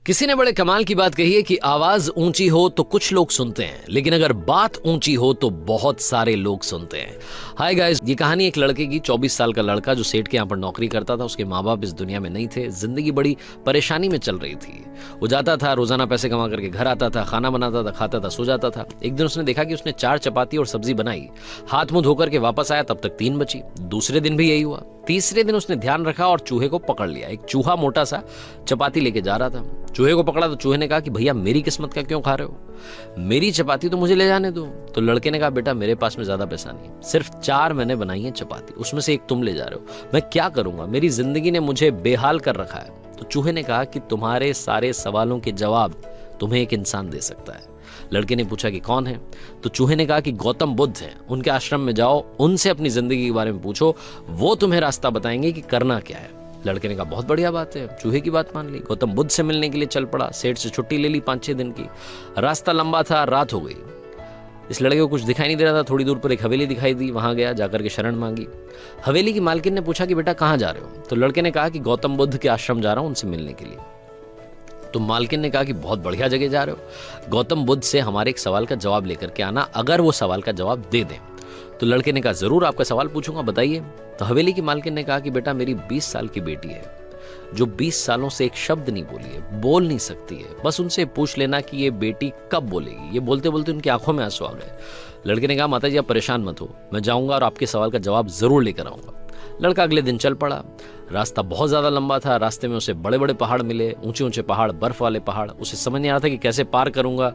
किसी ने बड़े कमाल की बात कही है कि आवाज ऊंची हो तो कुछ लोग सुनते हैं, लेकिन अगर बात ऊंची हो तो बहुत सारे लोग सुनते हैं। हाय गाइस, ये कहानी एक लड़के की। 24 साल का लड़का जो सेठ के यहाँ पर नौकरी करता था। उसके माँ बाप इस दुनिया में नहीं थे। जिंदगी बड़ी परेशानी में चल रही थी। वो जाता था, रोजाना पैसे कमा करके घर आता था, खाना बनाता था, खाता था, सो जाता था। एक दिन उसने देखा कि उसने 4 चपाती और सब्जी बनाई। हाथ मुंह धोकर के वापस आया, तब तक 3 बची। दूसरे दिन भी यही हुआ। तीसरे दिन उसने ध्यान रखा और चूहे को पकड़ लिया। एक चूहा मोटा सा चपाती लेके जा रहा था। चूहे को पकड़ा तो चूहे ने कहा कि भैया मेरी किस्मत का क्यों खा रहे हो, मेरी चपाती तो मुझे ले जाने दो। तो लड़के ने कहा बेटा मेरे पास में ज्यादा पैसा नहीं, सिर्फ 4 मैंने बनाई है चपाती, उसमें से एक तुम ले जा रहे हो, मैं क्या करूंगा, मेरी जिंदगी ने मुझे बेहाल कर रखा है। तो चूहे ने कहा कि तुम्हारे सारे सवालों के जवाब तुम्हें एक इंसान दे सकता है। लड़के ने पूछा कि कौन है? तो चूहे ने कहा कि गौतम बुद्ध हैं, उनके आश्रम में जाओ, उनसे अपनी जिंदगी के बारे में पूछो, वो तुम्हें रास्ता बताएंगे कि करना क्या है। लड़के ने कहा बहुत बढ़िया बात है। चूहे की बात मान ली, गौतम बुद्ध से मिलने के लिए चल पड़ा। सेठ से छुट्टी ले ली 5-6 दिन की। रास्ता लंबा था, रात हो गई। इस लड़के को कुछ दिखाई नहीं दे रहा था। थोड़ी दूर पर एक हवेली दिखाई दी, वहां गया, जाकर के शरण मांगी। हवेली की मालकिन ने पूछा कि बेटा कहाँ जा रहे हो? तो लड़के ने कहा कि गौतम बुद्ध के आश्रम जा रहा हूं, उनसे मिलने के लिए। तो मालकिन ने कहा कि बहुत बढ़िया जगह जा रहे हो, गौतम बुद्ध से हमारे एक सवाल का जवाब लेकर के आना, अगर वो सवाल का जवाब दे दें। तो लड़के ने कहा जरूर, आपका सवाल पूछूंगा, बताइए। तो हवेली की मालकिन ने कहा कि बेटा मेरी 20 साल की बेटी है, जो 20 सालों से एक शब्द नहीं बोली है, बोल नहीं सकती है। बस उनसे पूछ लेना कि ये बेटी कब बोलेगी। ये बोलते बोलते उनकी आंखों में आंसू आ गए। लड़के ने कहा माता जी आप परेशान मत हो, मैं जाऊंगा और आपके सवाल का जवाब जरूर लेकर आऊंगा। लड़का अगले दिन चल पड़ा। रास्ता बहुत ज्यादा लंबा था। रास्ते में उसे बड़े बड़े पहाड़ मिले, ऊंचे ऊंचे पहाड़, बर्फ वाले पहाड़। उसे समझ नहीं आ रहा था कि कैसे पार करूंगा,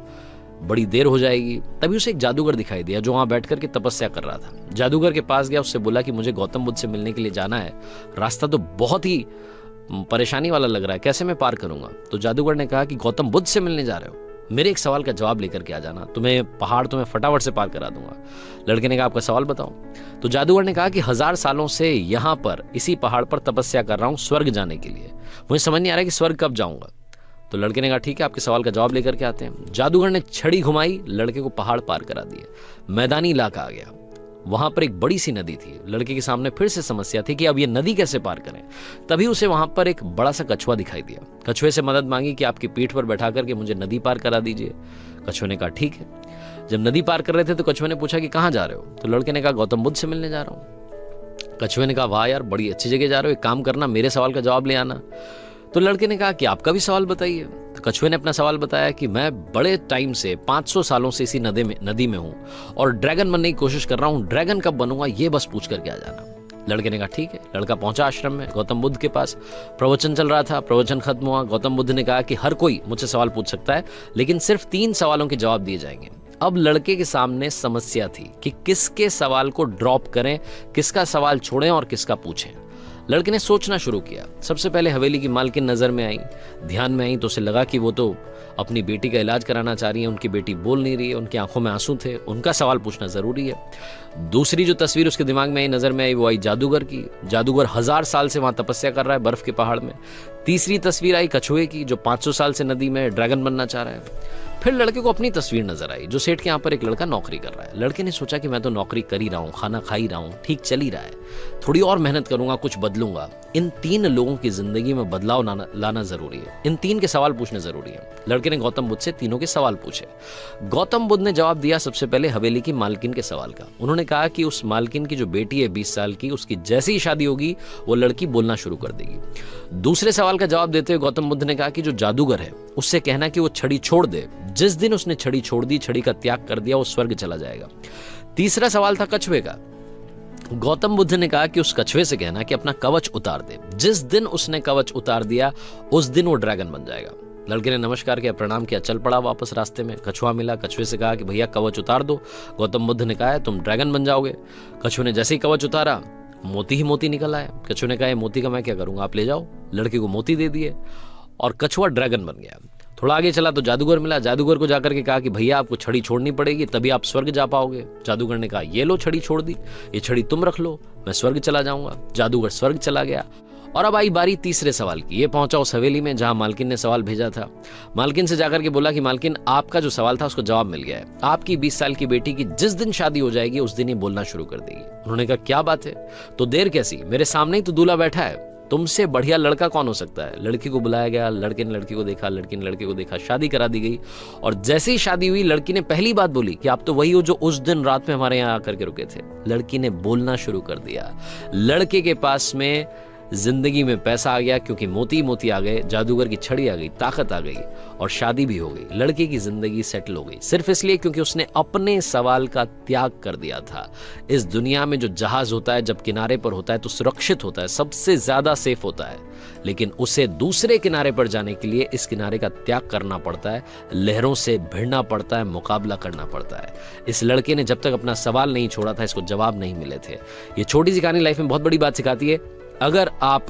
बड़ी देर हो जाएगी। तभी उसे एक जादूगर दिखाई दिया जो वहां बैठ करके तपस्या कर रहा था। जादूगर के पास गया, उससे बोला कि मुझे गौतम बुद्ध से मिलने के लिए जाना है, रास्ता तो बहुत ही परेशानी वाला लग रहा है, कैसे मैं पार करूंगा? तो जादूगर ने कहा कि गौतम बुद्ध से मिलने जा रहे हो, मेरे एक सवाल का जवाब लेकर के आ जाना, तुम्हें पहाड़ तुम्हें फटाफट से पार करा दूंगा। लड़के ने कहा आपका सवाल बताओ। तो जादूगर ने कहा कि 1000 सालों से यहाँ पर इसी पहाड़ पर तपस्या कर रहा हूँ स्वर्ग जाने के लिए, मुझे समझ नहीं आ रहा कि स्वर्ग कब जाऊंगा। तो लड़के ने कहा ठीक है, आपके सवाल का जवाब लेकर के आते हैं। जादूगर ने छड़ी घुमाई, लड़के को पहाड़ पार करा दिए। मैदानी इलाका आ गया। वहां पर एक बड़ी सी नदी थी। लड़के के सामने फिर से समस्या थी कि अब ये नदी कैसे पार करें। तभी उसे वहां पर एक बड़ा सा कछुआ दिखाई दिया। कछुए से मदद मांगी कि आपकी पीठ पर बैठा करके मुझे नदी पार करा दीजिए। कछुए ने कहा ठीक है। जब नदी पार कर रहे थे तो कछुए ने पूछा कि कहाँ जा रहे हो? तो लड़के ने कहा गौतम बुद्ध से मिलने जा रहा हूँ। कछुए ने कहा वाह यार, बड़ी अच्छी जगह जा रहे हो, एक काम करना मेरे सवाल का जवाब ले आना। तो लड़के ने कहा कि आपका भी सवाल बताइए। तो कछुए ने अपना सवाल बताया कि मैं बड़े टाइम से 500 सालों से इसी नदी में हूं और ड्रैगन बनने की कोशिश कर रहा हूं, ड्रैगन कब बनूंगा ये बस पूछ करके आ जाना। लड़के ने कहा ठीक है। लड़का पहुंचा आश्रम में, गौतम बुद्ध के पास। प्रवचन चल रहा था, प्रवचन खत्म हुआ। गौतम बुद्ध ने कहा कि हर कोई मुझसे सवाल पूछ सकता है, लेकिन सिर्फ 3 सवालों के जवाब दिए जाएंगे। अब लड़के के सामने समस्या थी कि किसके सवाल को ड्रॉप करें, किसका सवाल छोड़ें और किसका पूछें। लड़के ने सोचना शुरू किया। सबसे पहले हवेली की मालकिन नजर में आई, ध्यान में आई। तो उसे लगा कि वो तो अपनी बेटी का इलाज कराना चाह रही है, उनकी बेटी बोल नहीं रही है, उनकी आंखों में आंसू थे, उनका सवाल पूछना जरूरी है। दूसरी जो तस्वीर उसके दिमाग में आई, नजर में आई, वो आई जादूगर की। जादूगर 1000 साल से वहां तपस्या कर रहा है बर्फ के पहाड़ में। तीसरी तस्वीर आई कछुए की, जो 500 साल से नदी में ड्रैगन बनना चाह रहा है। फिर लड़के को अपनी तस्वीर नजर आई, जो सेठ के यहाँ पर एक लड़का नौकरी कर रहा है। लड़के ने सोचा कि मैं तो नौकरी कर ही रहा हूँ, खाना खा ही रहा हूँ, ठीक चल ही रहा है, थोड़ी और मेहनत करूंगा, कुछ बदलूंगा। इन 3 लोगों की जिंदगी में बदलाव लाना जरूरी है, इन 3 के सवाल पूछने जरूरी है। लड़के ने गौतम बुद्ध से तीनों के सवाल पूछे। गौतम बुद्ध ने जवाब दिया सबसे पहले हवेली की मालकिन के सवाल का। उन्होंने कहा कि उस मालकिन की जो बेटी है 20 साल की, उसकी जैसे ही शादी होगी वो लड़की बोलना शुरू कर देगी। दूसरे सवाल का जवाब देते हुए गौतम बुद्ध ने कहा कि जो जादूगर है उससे कहना कि वो छड़ी छोड़ दे, जिस दिन उसने छड़ी छोड़ दी, छड़ी का त्याग कर दिया, वो स्वर्ग चला जाएगा। तीसरा सवाल था कछुए का। गौतम बुद्ध ने कहा कि उस कछुए से कहना कि अपना कवच उतार दे, जिस दिन उसने कवच उतार दिया उस दिन वो ड्रैगन बन जाएगा। लड़के ने नमस्कार किया, प्रणाम किया, चल पड़ा वापस। रास्ते में कछुआ मिला। कछुए से कहा कि भैया कवच उतार दो। गौतम बुद्ध ने कहा तुम ड्रैगन बन जाओगे। कछुए ने जैसे ही कवच उतारा, मोती ही मोती निकल आया। कछुए ने कहा मोती का मैं क्या करूंगा, आप ले जाओ। लड़के को मोती दे दिए और कछुआ ड्रैगन बन गया। थोड़ा आगे चला तो जादूगर मिला। जादूगर को जाकर के कहा कि भैया आपको छड़ी छोड़नी पड़ेगी, तभी आप स्वर्ग जा पाओगे। जादूगर ने कहा ये लो छड़ी छोड़ दी, ये छड़ी तुम रख लो, मैं स्वर्ग चला जाऊंगा। जादूगर स्वर्ग चला गया। और अब आई बारी तीसरे सवाल की। ये पहुंचा उस हवेली में जहां मालकिन ने सवाल भेजा था। मालकिन से जाकर के बोला कि मालकिन आपका जो सवाल था उसको जवाब मिल गया है, आपकी 20 साल की बेटी की जिस दिन शादी हो जाएगी उस दिन ही बोलना शुरू कर देगी। उन्होंने कहा क्या बात है, तो देर कैसी, मेरे सामने ही तो दूल्हा बैठा है। तुमसे बढ़िया लड़का कौन हो सकता है। लड़की को बुलाया गया, लड़के ने लड़की को देखा, लड़की ने लड़के को देखा, शादी करा दी गई। और जैसे ही शादी हुई, लड़की ने पहली बात बोली कि आप तो वही हो जो उस दिन रात में हमारे यहाँ आकर के रुके थे। लड़की ने बोलना शुरू कर दिया। लड़के के पास में जिंदगी में पैसा आ गया, क्योंकि मोती मोती आ गए, जादूगर की छड़ी आ गई, ताकत आ गई, और शादी भी हो गई। लड़के की जिंदगी सेटल हो गई, सिर्फ इसलिए क्योंकि उसने अपने सवाल का त्याग कर दिया था। इस दुनिया में जो जहाज होता है जब किनारे पर होता है तो सुरक्षित होता है, सबसे ज्यादा सेफ होता है, लेकिन उसे दूसरे किनारे पर जाने के लिए इस किनारे का त्याग करना पड़ता है, लहरों से भिड़ना पड़ता है, मुकाबला करना पड़ता है। इस लड़के ने जब तक अपना सवाल नहीं छोड़ा था, इसको जवाब नहीं मिले थे। ये छोटी सी कहानी लाइफ में बहुत बड़ी बात सिखाती है। अगर आप